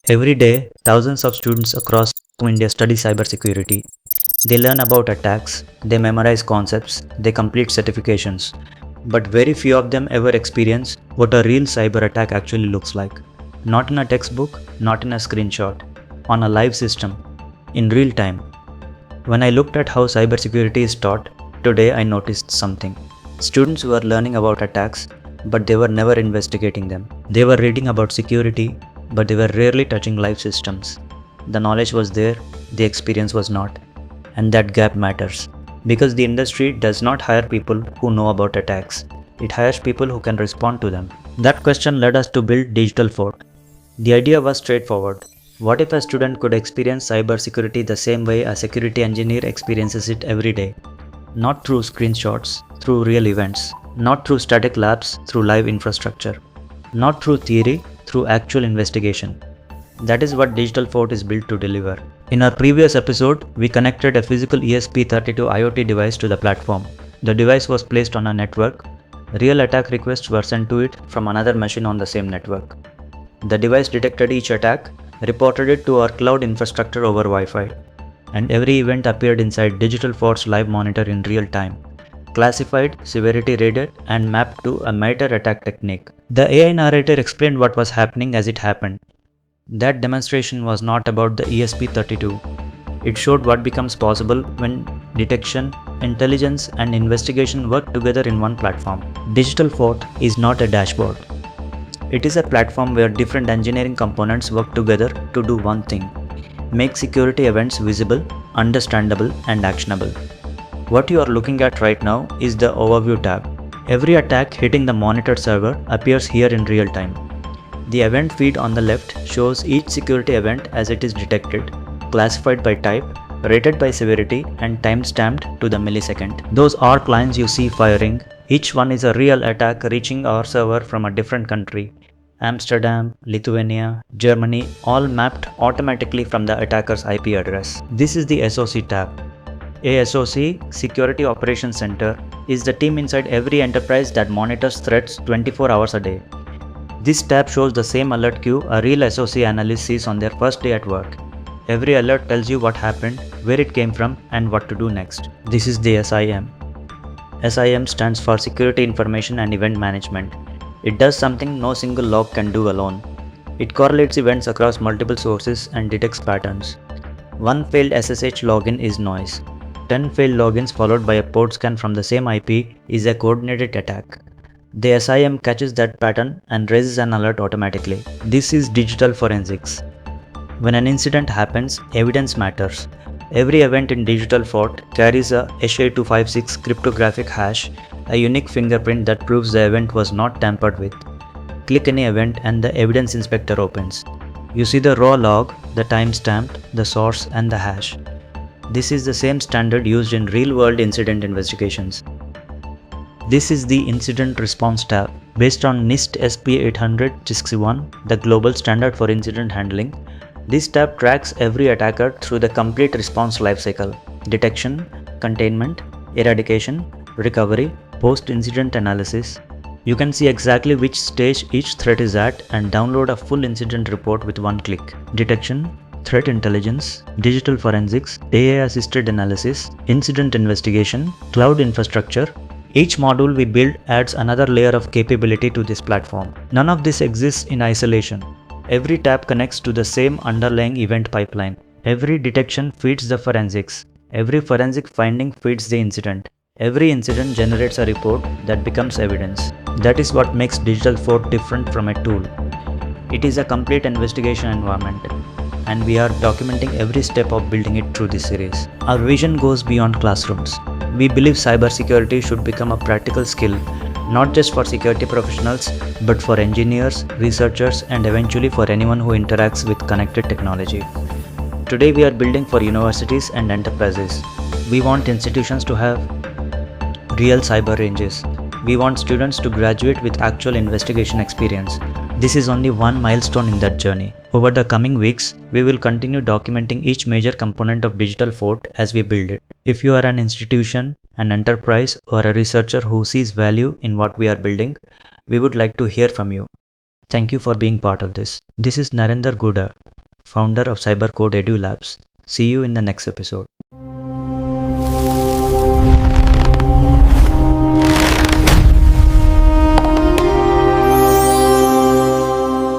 Every day, thousands of students across India study cybersecurity. They learn about attacks, they memorize concepts, they complete certifications. But very few of them ever experience what a real cyber attack actually looks like. Not in a textbook, not in a screenshot, on a live system, in real time. When I looked at how cybersecurity is taught, today I noticed something. Students were learning about attacks, but they were never investigating them. They were reading about security, but they were rarely touching live systems. The knowledge was there, the experience was not. And that gap matters. Because the industry does not hire people who know about attacks. It hires people who can respond to them. That question led us to build Digital Fort. The idea was straightforward. What if a student could experience cybersecurity the same way a security engineer experiences it every day? Not through screenshots, through real events. Not through static labs, through live infrastructure. Not through theory, through actual investigation. That is what Digital Fort is built to deliver. In our previous episode, we connected a physical ESP32 IoT device to the platform. The device was placed on a network. Real attack requests were sent to it from another machine on the same network. The device detected each attack, reported it to our cloud infrastructure over Wi-Fi, and every event appeared inside Digital Fort's live monitor in real time. Classified, severity rated, and mapped to a MITRE attack technique. The AI narrator explained what was happening as it happened. That demonstration was not about the ESP32. It showed what becomes possible when detection, intelligence, and investigation work together in one platform. Digital Fort is not a dashboard. It is a platform where different engineering components work together to do one thing: make security events visible, understandable, and actionable. What you are looking at right now is the Overview tab. Every attack hitting the monitored server appears here in real time. The event feed on the left shows each security event as it is detected, classified by type, rated by severity, and time-stamped to the millisecond. Those arc lines you see firing, each one is a real attack reaching our server from a different country. Amsterdam, Lithuania, Germany, all mapped automatically from the attacker's IP address. This is the SOC tab. A SOC, Security Operations Center, is the team inside every enterprise that monitors threats 24 hours a day. This tab shows the same alert queue a real SOC analyst sees on their first day at work. Every alert tells you what happened, where it came from, and what to do next. This is the SIM. SIM stands for Security Information and Event Management. It does something no single log can do alone. It correlates events across multiple sources and detects patterns. One failed SSH login is noise. 10 failed logins followed by a port scan from the same IP is a coordinated attack. The SIM catches that pattern and raises an alert automatically. This is digital forensics. When an incident happens, evidence matters. Every event in Digital Fort carries a SHA-256 cryptographic hash, a unique fingerprint that proves the event was not tampered with. Click any event and the evidence inspector opens. You see the raw log, the timestamp, the source, and the hash. This is the same standard used in real-world incident investigations. This is the Incident Response tab. Based on NIST SP 800-61, the global standard for incident handling, this tab tracks every attacker through the complete response lifecycle: detection, containment, eradication, recovery, post-incident analysis. You can see exactly which stage each threat is at and download a full incident report with one click. Detection, threat intelligence, digital forensics, AI-assisted analysis, incident investigation, cloud infrastructure. Each module we build adds another layer of capability to this platform. None of this exists in isolation. Every tab connects to the same underlying event pipeline. Every detection feeds the forensics. Every forensic finding feeds the incident. Every incident generates a report that becomes evidence. That is what makes Digital Fort different from a tool. It is a complete investigation environment, and we are documenting every step of building it through this series. Our vision goes beyond classrooms. We believe cybersecurity should become a practical skill, not just for security professionals, but for engineers, researchers, and eventually for anyone who interacts with connected technology. Today we are building for universities and enterprises. We want institutions to have real cyber ranges. We want students to graduate with actual investigation experience. This is only one milestone in that journey. Over the coming weeks, we will continue documenting each major component of Digital Fort as we build it. If you are an institution, an enterprise, or a researcher who sees value in what we are building, we would like to hear from you. Thank you for being part of this. This is Narendra Guda, founder of Cybercode EduLabs. See you in the next episode.